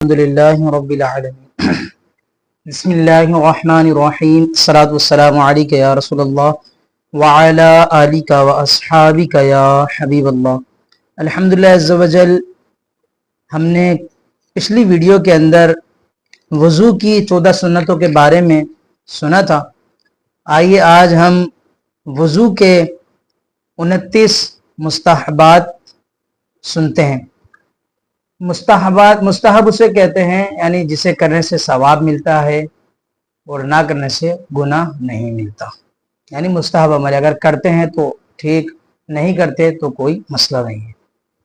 अल्हम्दुलिल्लाहि रब्बिल आलमीन बिस्मिल्लाहिर्रहमानिर्रहीम अस्सलातु वस्सलामु अलैका या रसूलल्लाह व अला आलिका व अस्हाबिका या हबीबल्लाह। अल्हम्दुलिल्लाह अज़्ज़ा व जल। हमने पिछली वीडियो के अंदर वज़ू की 14 सुन्नतों के बारे में सुना था। आइए आज हम वज़ू के 29 मुस्तहबात सुनते हैं। मुस्तहब उसे कहते हैं यानी जिसे करने से सवाब मिलता है और ना करने से गुनाह नहीं मिलता। यानी मुस्तहब अमल अगर करते हैं तो ठीक, नहीं करते तो कोई मसला नहीं है,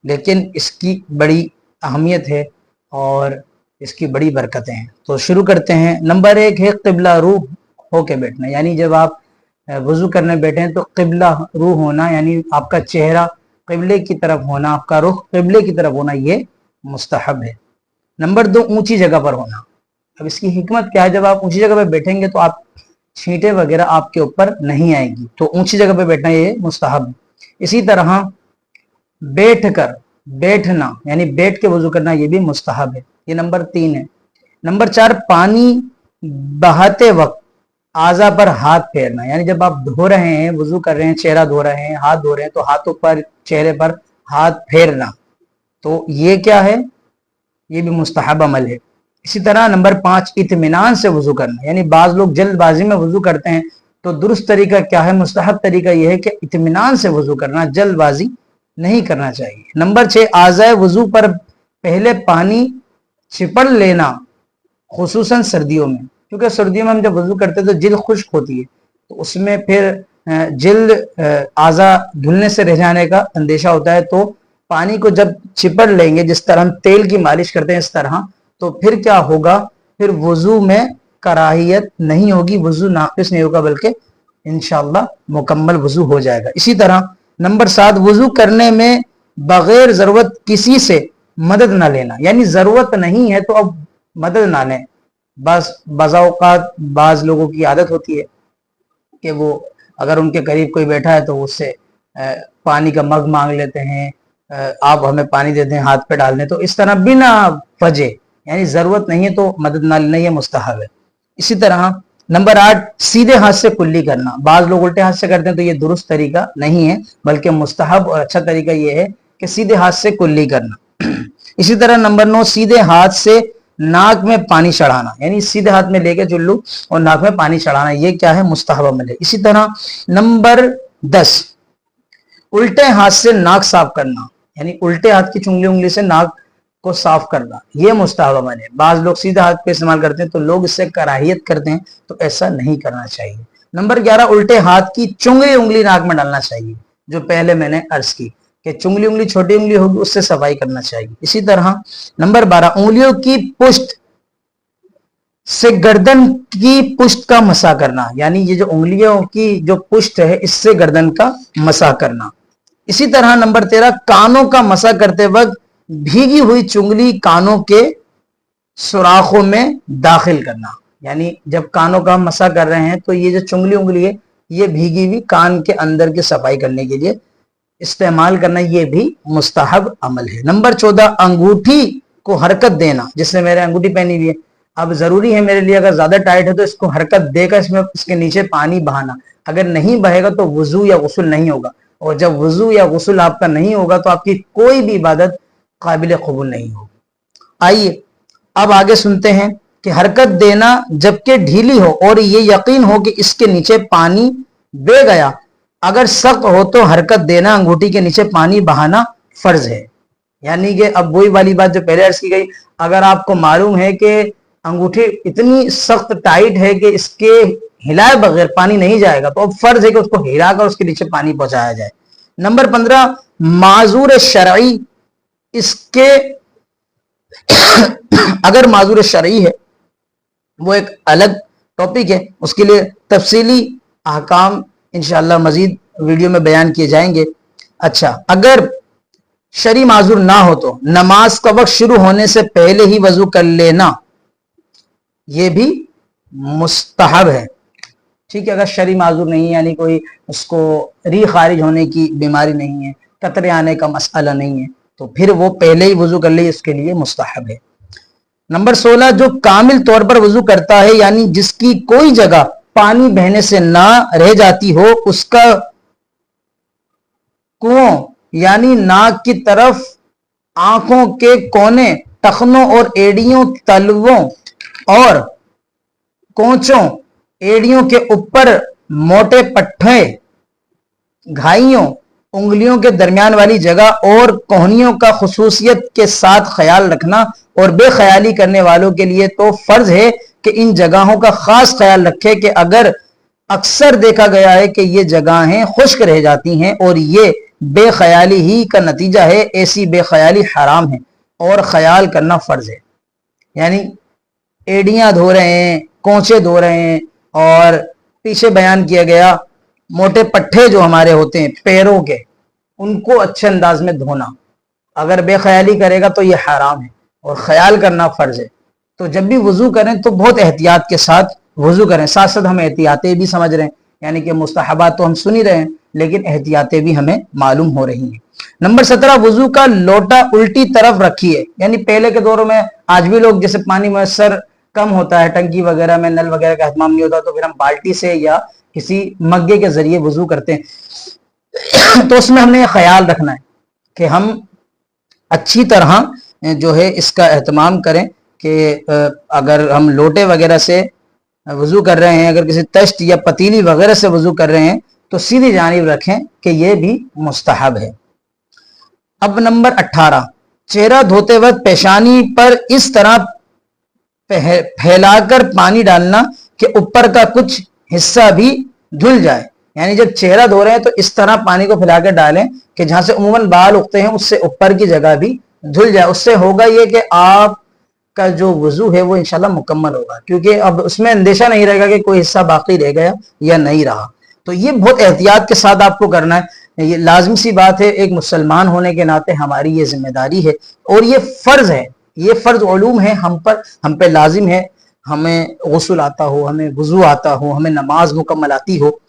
लेकिन इसकी बड़ी अहमियत है और इसकी बड़ी बरकतें हैं। तो शुरू करते हैं। नंबर 1 है क़िबला रूह होके बैठना। यानी जब आप वज़ू करने बैठे तो क़िबला रूह होना, यानी आपका चेहरा क़िबले की तरफ होना, आपका रुख क़िबले की तरफ होना, ये मुस्तहब है। नंबर 2 ऊंची जगह पर होना। अब इसकी हिकमत क्या है, जब आप ऊंची जगह पर बैठेंगे तो आप छींटे वगैरह आपके ऊपर नहीं आएगी, तो ऊंची जगह पर बैठना ये मुस्तहब है। इसी तरह बैठना यानी बैठ के वजू करना ये भी मुस्तहब है। ये नंबर 3 है। नंबर 4 पानी बहाते वक्त आज़ा पर हाथ फेरना। यानी जब आप धो रहे हैं, वजू कर रहे हैं, चेहरा धो रहे हैं, हाथ धो रहे हैं, तो हाथों पर, चेहरे पर हाथ फेरना, तो ये क्या है, ये भी मुस्तहब अमल है। इसी तरह नंबर 5 इत्मीनान से वजू करना। यानी बाज लोग जल्दबाजी में वजू करते हैं, तो दुरुस्त तरीका क्या है, मुस्तहब तरीका यह है कि इत्मीनान से वजू करना, जल्दबाजी नहीं करना चाहिए। नंबर 6 आज़ाए वजू पर पहले पानी चिपड़ लेना, खुसूसन सर्दियों में, क्योंकि सर्दियों में हम जब वजू करते हैं तो जिल्द खुश्क होती है, तो उसमें फिर जिल्द आज़ा धुलने से रह जाने का अंदेशा होता है। तो पानी को जब चिपड़ लेंगे, जिस तरह हम तेल की मालिश करते हैं इस तरह, तो फिर क्या होगा, फिर वजू में कराहियत नहीं होगी, वजू नाक़िस नहीं होगा, बल्कि इंशाअल्लाह मुकम्मल वजू हो जाएगा। इसी तरह नंबर 7 वजू करने में बगैर जरूरत किसी से मदद ना लेना। यानी जरूरत नहीं है तो अब मदद ना लें। बस बज़ औक़ात बाज लोगों की आदत होती है कि वो अगर उनके करीब कोई बैठा है तो उससे पानी का मग मांग लेते हैं, आप हमें पानी देते हैं हाथ पे डालने, तो इस तरह बिना वजह, यानी जरूरत नहीं है तो मदद ना लेना, ये मुस्तहब है। इसी तरह नंबर 8 सीधे हाथ से कुल्ली करना। बाज लोग उल्टे हाथ से करते हैं, तो ये दुरुस्त तरीका नहीं है, बल्कि मुस्तहब और अच्छा तरीका ये है कि सीधे हाथ से कुल्ली करना। इसी तरह नंबर 9 सीधे हाथ से नाक में पानी चढ़ाना। यानी सीधे हाथ में लेके चुल्लू और नाक में पानी चढ़ाना, ये क्या है, मुस्तहब अमल है। इसी तरह नंबर 10 उल्टे हाथ से नाक साफ करना। यानी उल्टे हाथ की उंगली से नाक को साफ करना, ये मुस्तहब अमल है। बाज लोग सीधा हाथ पे इस्तेमाल करते हैं, तो लोग इससे कराहियत करते हैं, तो ऐसा नहीं करना चाहिए। नंबर 11 उल्टे हाथ की चुंगली उंगली नाक में डालना चाहिए, जो पहले मैंने अर्ज की कि चुंगली उंगली छोटी उंगली होगी, उससे सफाई करना चाहिए। इसी तरह नंबर 12 उंगलियों की पुष्ट से गर्दन की पुष्ट का मसा करना। यानी ये जो उंगलियों की जो पुष्ट है, इससे गर्दन का मसा करना। इसी तरह नंबर 13 कानों का मसा करते वक्त भीगी हुई चुंगली कानों के सुराखों में दाखिल करना। यानी जब कानों का मसा कर रहे हैं तो ये जो चुंगली उंगली है, ये भीगी हुई कान के अंदर की सफाई करने के लिए इस्तेमाल करना, ये भी मुस्तहब अमल है। नंबर 14 अंगूठी को हरकत देना। जिससे मेरे अंगूठी पहनी हुई है, अब जरूरी है मेरे लिए, अगर ज्यादा टाइट है तो इसको हरकत देकर इसमें इसके नीचे पानी बहाना। अगर नहीं बहेगा तो वजू या गुस्ल नहीं होगा, और जब वजू या गुस्ल आपका नहीं होगा तो आपकी कोई भी इबादत काबिल कबूल नहीं होगी। आइए अब आगे सुनते हैं कि हरकत देना जबकि ढीली हो और ये यकीन हो कि इसके नीचे पानी बह गया। अगर सख्त हो तो हरकत देना, अंगूठी के नीचे पानी बहाना फर्ज है। यानी कि अब वही वाली बात जो पहले अर्ज की गई, अगर आपको मालूम है कि अंगूठी इतनी सख्त टाइट है कि इसके हिलाए बगैर पानी नहीं जाएगा, तो अब फर्ज है कि उसको हिलाकर उसके नीचे पानी पहुंचाया जाए। नंबर 15 माजूर शरई। इसके अगर माजूर शरई है वो एक अलग टॉपिक है, उसके लिए तफसीली अहकाम इंशाअल्लाह मजीद वीडियो में बयान किए जाएंगे। अच्छा, अगर शरई माजूर ना हो तो नमाज का वक्त शुरू होने से पहले ही वजू कर लेना, ये भी मुस्तहब है। ठीक है, अगर शरई माजूर नहीं है, यानी कोई उसको री खारिज होने की बीमारी नहीं है, कतरे आने का मसला नहीं है, तो फिर वो पहले ही वजू कर ले, इसके लिए मुस्तहब है। नंबर 16, जो कामिल तौर पर वजू करता है यानी जिसकी कोई जगह पानी बहने से ना रह जाती हो, उसका कुओं यानी नाक की तरफ, आंखों के कोने, टखनों और एड़ियों, तलवों और कोंचों, एड़ियों के ऊपर मोटे पट्टे, घाइयों, उंगलियों के दरमियान वाली जगह और कोहनियों का खुसूसियत के साथ ख्याल रखना, और बेख्याली करने वालों के लिए तो फर्ज है कि इन जगहों का खास ख्याल रखे कि अगर अक्सर देखा गया है कि ये जगहें खुश्क रह जाती हैं और ये बेख्याली ही का नतीजा है, ऐसी बेख्याली हराम है और ख्याल करना फर्ज है। यानी एड़ियां धो रहे हैं, कोंचे धो रहे हैं, और पीछे बयान किया गया मोटे पट्टे जो हमारे होते हैं पैरों के, उनको अच्छे अंदाज में धोना, अगर बेख्याली करेगा तो ये हराम है और ख्याल करना फर्ज है। तो जब भी वजू करें तो बहुत एहतियात के साथ वजू करें। साथ साथ हम एहतियातें भी समझ रहे हैं, यानी कि मुस्तहबात तो हम सुन ही रहे हैं लेकिन एहतियातें भी हमें मालूम हो रही हैं। नंबर 17, वजू का लोटा उल्टी तरफ रखिए। यानी पहले के दौरों में, आज भी लोग जैसे पानी मुयस्सर कम होता है, टंकी वगैरह में नल वगैरह का एहतमाम नहीं होता, तो फिर हम बाल्टी से या किसी मग्गे के जरिए वजू करते हैं। तो उसमें हमने ख्याल रखना है कि हम अच्छी तरह जो है इसका एहतमाम करें कि अगर हम लोटे वगैरह से वजू कर रहे हैं, अगर किसी तश्त या पतीली वगैरह से वजू कर रहे हैं तो सीधी जानिब रखें कि यह भी मुस्तहब है। अब नंबर 18, चेहरा धोते वक्त पेशानी पर इस तरह फैलाकर पानी डालना कि ऊपर का कुछ हिस्सा भी धुल जाए। यानी जब चेहरा धो रहे हैं तो इस तरह पानी को फैलाकर डालें कि जहां से उम्मन बाल उगते हैं उससे ऊपर की जगह भी धुल जाए। उससे होगा ये कि आपका जो वजू है वो इंशाल्लाह मुकम्मल होगा, क्योंकि अब उसमें अंदेशा नहीं रहेगा कि कोई हिस्सा बाकी रह गया या नहीं रहा। तो ये बहुत एहतियात के साथ आपको करना है। ये लाजमी सी बात है, एक मुसलमान होने के नाते हमारी ये जिम्मेदारी है और ये फर्ज है, ये फर्ज उलूम है हम पर, हम पे लाजिम है। हमें गुस्ल आता हो, हमें वजू आता हो, हमें नमाज मुकम्मल आती हो,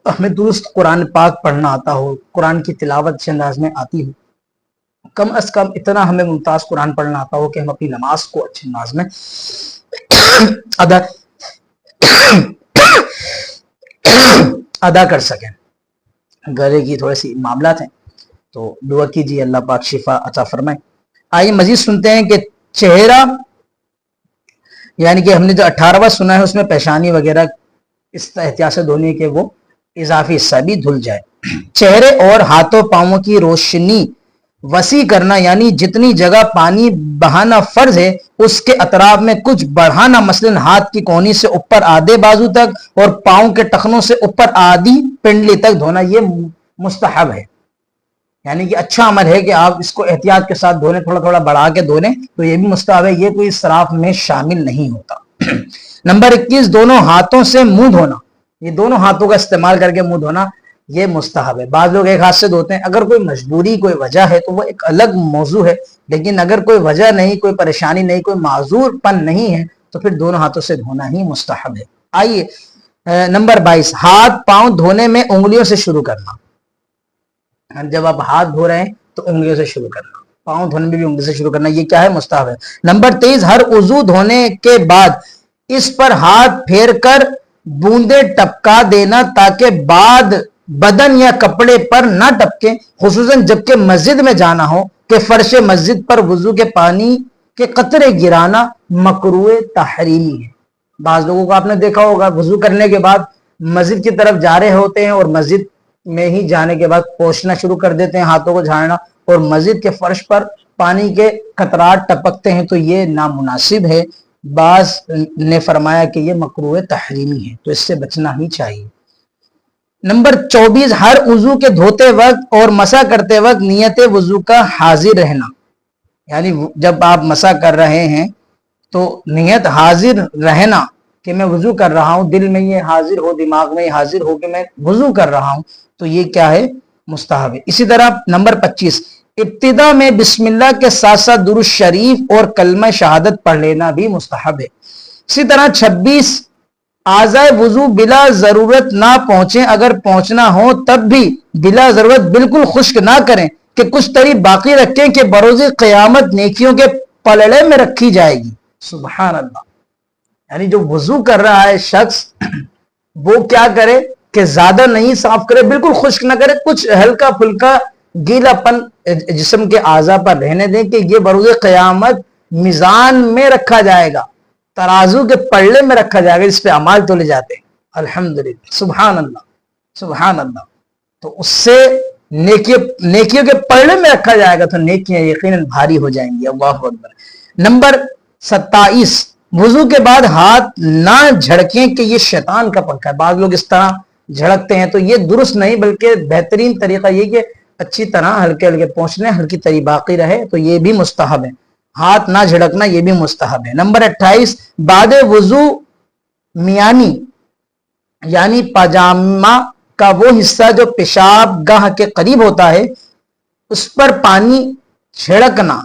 हमें दुरुस्त कुरान पाक पढ़ना आता हो, कुरान की तिलावत अच्छे अंदाज में आती हो, कम अज कम इतना हमें मुमताज कुरान पढ़ना आता हो कि हम अपनी नमाज को अच्छे अंदाज में अदा कर सकें। गले की थोड़ी सी मामलात हैं तो दुआ कीजिए, अल्लाह पाक शिफा अता फरमाए। आइए मजीद सुनते हैं कि चेहरा, यानी कि हमने जो 18वां सुना है उसमें पेशानी वगैरह इस एहतियात से धोने के वो इजाफी हिस्सा भी धुल जाए। चेहरे और हाथों पांवों की रोशनी वसी करना, यानी जितनी जगह पानी बहाना फर्ज है उसके अतराफ में कुछ बढ़ाना, मसलन हाथ की कोहनी से ऊपर आधे बाजू तक और पांव के टखनों से ऊपर आधी पिंडली तक धोना, ये मुस्तहब है। यानी कि अच्छा अमल है कि आप इसको एहतियात के साथ धोने, थोड़ा थोड़ा बढ़ा के धोने, तो ये भी मुस्तहब है, ये कोई इसराफ में शामिल नहीं होता। नंबर 21, दोनों हाथों से मुंह धोना। ये दोनों हाथों का इस्तेमाल करके मुंह धोना ये मुस्तहब है। बाद लोग एक हाथ से धोते हैं, अगर कोई मजबूरी, कोई वजह है तो वो एक अलग मौजू है, लेकिन अगर कोई वजह नहीं, कोई परेशानी नहीं, कोई माजूरपन नहीं है तो फिर दोनों हाथों से धोना ही मुस्तहब है। आइए नंबर 22, हाथ पांव धोने में उंगलियों से शुरू करना। जब आप हाथ धो रहे हैं तो उंगलियों से शुरू करना, पांव धोने में भी उंगली से शुरू करना, ये क्या है? मुस्तहब है। नंबर 23, हर उजू धोने के बाद इस पर हाथ फेर कर बूंदे टपका देना ताकि बाद बदन या कपड़े पर ना टपके, खुसूसन जबकि मस्जिद में जाना हो कि फर्श मस्जिद पर वजू के पानी के कतरे गिराना मकरूह तहरीमी है। बाज लोगों को आपने देखा होगा वजू करने के बाद मस्जिद की तरफ जा रहे होते हैं और मस्जिद में ही जाने के बाद पोंछना शुरू कर देते हैं, हाथों को झाड़ना, और मस्जिद के फर्श पर पानी के कतरात टपकते हैं, तो ये नामुनासिब है। बाज ने फरमाया कि ये मकरूह तहरीमी है, तो इससे बचना ही चाहिए। नंबर 24, हर वजू के धोते वक्त और मसा करते वक्त नियत वजू का हाजिर रहना। यानी जब आप मसा कर रहे हैं तो नियत हाजिर रहना कि मैं वजू कर रहा हूं, दिल में ये हाजिर हो, दिमाग में ये हाजिर हो कि मैं वजू कर रहा हूं, तो ये क्या है? मुस्तहब है। इसी तरह नंबर 25, इब्तिदा में बिस्मिल्लाह के साथ साथ दुरूद शरीफ और कलमा शहादत पढ़ लेना भी मुस्तहब है। इसी तरह 26, आज़ाए वजू बिला जरूरत ना पहुंचे, अगर पहुंचना हो तब भी बिला जरूरत बिल्कुल खुश्क ना करें कि कुछ तरी बाकी रखें कि बरोज़े क़यामत नेकियों के पलड़े में रखी जाएगी। सुभान अल्लाह। यानी जो वजू कर रहा है शख्स, वो क्या करे कि ज्यादा नहीं साफ करे, बिल्कुल खुश्क ना करे, कुछ हल्का फुल्का गीलापन जिस्म के आज़ा पर रहने दें कि ये बरूज़ क़यामत मिजान में रखा जाएगा, तराजू के पल्ले में रखा जाएगा, इस पे अमाल तोले जाते हैं। अल्हम्दुलिल्लाह, सुभान अल्लाह, सुभान अल्लाह। तो उससे नेकियों के पल्ले में रखा जाएगा तो नेकियां यकीनन भारी हो जाएंगी। अल्लाहु अकबर। नंबर 27, वुजू के बाद हाथ ना झड़कें कि ये शैतान का पंखा है। बाद लोग इस तरह झड़कते हैं तो ये दुरुस्त नहीं, बल्कि बेहतरीन तरीका ये कि अच्छी तरह हल्के हल्के पहुंच लें, हल्की तरी बाकी रहे, तो ये भी मुस्तहब है। हाथ ना झड़कना ये भी मुस्तहब है। नंबर 28, बादे वुजू मियानी यानी पाजामा का वो हिस्सा जो पेशाब गाह के करीब होता है, उस पर पानी छिड़कना,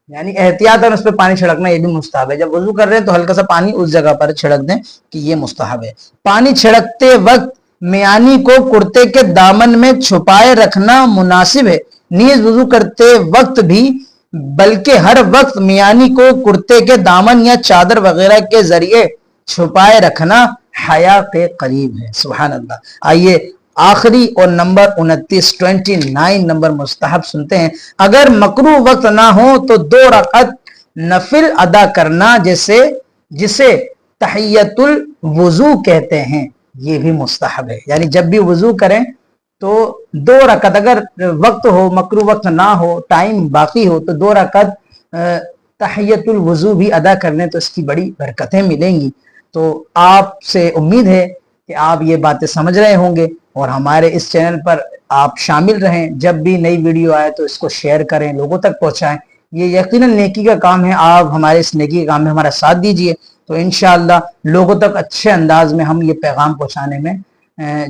यानी एहतियातन उस पर पानी छिड़कना ये भी मुस्तहब है। जब वजू कर रहे हैं तो हल्का सा पानी उस जगह पर छिड़क दें कि ये मुस्तहब है। पानी छिड़कते वक्त मियानी को कुर्ते के दामन में छुपाए रखना मुनासिब है। नीज वजू करते वक्त भी, बल्कि हर वक्त मियानी को कुर्ते के दामन या चादर वगैरह के जरिए छुपाए रखना हया के करीब है। सुभान अल्लाह। आइए आखिरी और नंबर 29 नंबर मुस्तहब सुनते हैं। अगर मकरू वक्त ना हो तो 2 रकात नफिल अदा करना, जिसे तहियतुल वुजू कहते हैं, ये भी मुस्तहब है। यानी जब भी वुजू करें तो 2 रकात, अगर वक्त हो, मकरू वक्त ना हो, टाइम बाकी हो, तो 2 रकात तहियतुल वुजू भी अदा करने तो इसकी बड़ी बरकतें मिलेंगी। तो आपसे उम्मीद है कि आप ये बातें समझ रहे होंगे और हमारे इस चैनल पर आप शामिल रहें। जब भी नई वीडियो आए तो इसको शेयर करें, लोगों तक पहुंचाएं। ये यकीनन नेकी का काम है। आप हमारे इस नेकी के काम में हमारा साथ दीजिए तो इंशाअल्लाह लोगों तक अच्छे अंदाज में हम ये पैगाम पहुंचाने में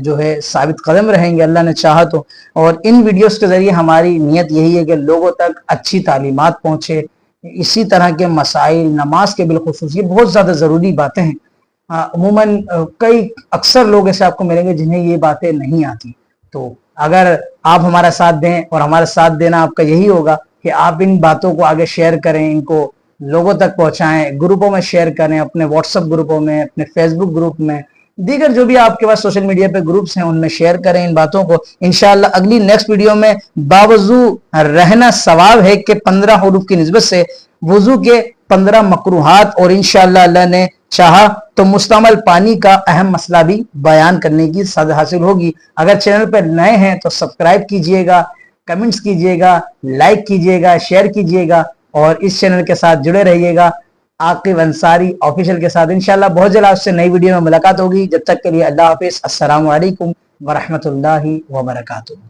जो है साबित कदम रहेंगे, अल्लाह ने चाहा तो। और इन वीडियोस के जरिए हमारी नीयत यही है कि लोगों तक अच्छी तालीमात पहुंचे, इसी तरह के मसाइल, नमाज के बिलखुसूस, ये बहुत ज़्यादा ज़रूरी बातें हैं। अमूमन अक्सर लोग ऐसे आपको मिलेंगे जिन्हें ये बातें नहीं आती। तो अगर आप हमारा साथ दें, और हमारा साथ देना आपका यही होगा कि आप इन बातों को आगे शेयर करें, इनको लोगों तक पहुंचाएं, ग्रुपों में शेयर करें, अपने व्हाट्सएप ग्रुपों में, अपने फेसबुक ग्रुप में, दीगर जो भी आपके पास सोशल मीडिया पे ग्रुप्स हैं उनमें शेयर करें इन बातों को। इंशाअल्लाह अगली नेक्स्ट वीडियो में बावजू रहना सवाब है कि 15 हुरूफ की निस्बत से वुजू के 15 मकरूहात, और इंशाअल्लाह अल्लाह ने चाहा तो मुस्तमल पानी का अहम मसला भी बयान करने की सद हासिल होगी। अगर चैनल पर नए हैं तो सब्सक्राइब कीजिएगा, कमेंट्स कीजिएगा, लाइक कीजिएगा, शेयर कीजिएगा और इस चैनल के साथ जुड़े रहिएगा आकिब अंसारी ऑफिशियल के साथ। इंशाअल्लाह बहुत जल्द आपसे नई वीडियो में मुलाकात होगी। जब तक के लिए अल्लाह हाफिज। अस्सलामु अलैकुम व रहमतुल्लाहि व बरकातुहू।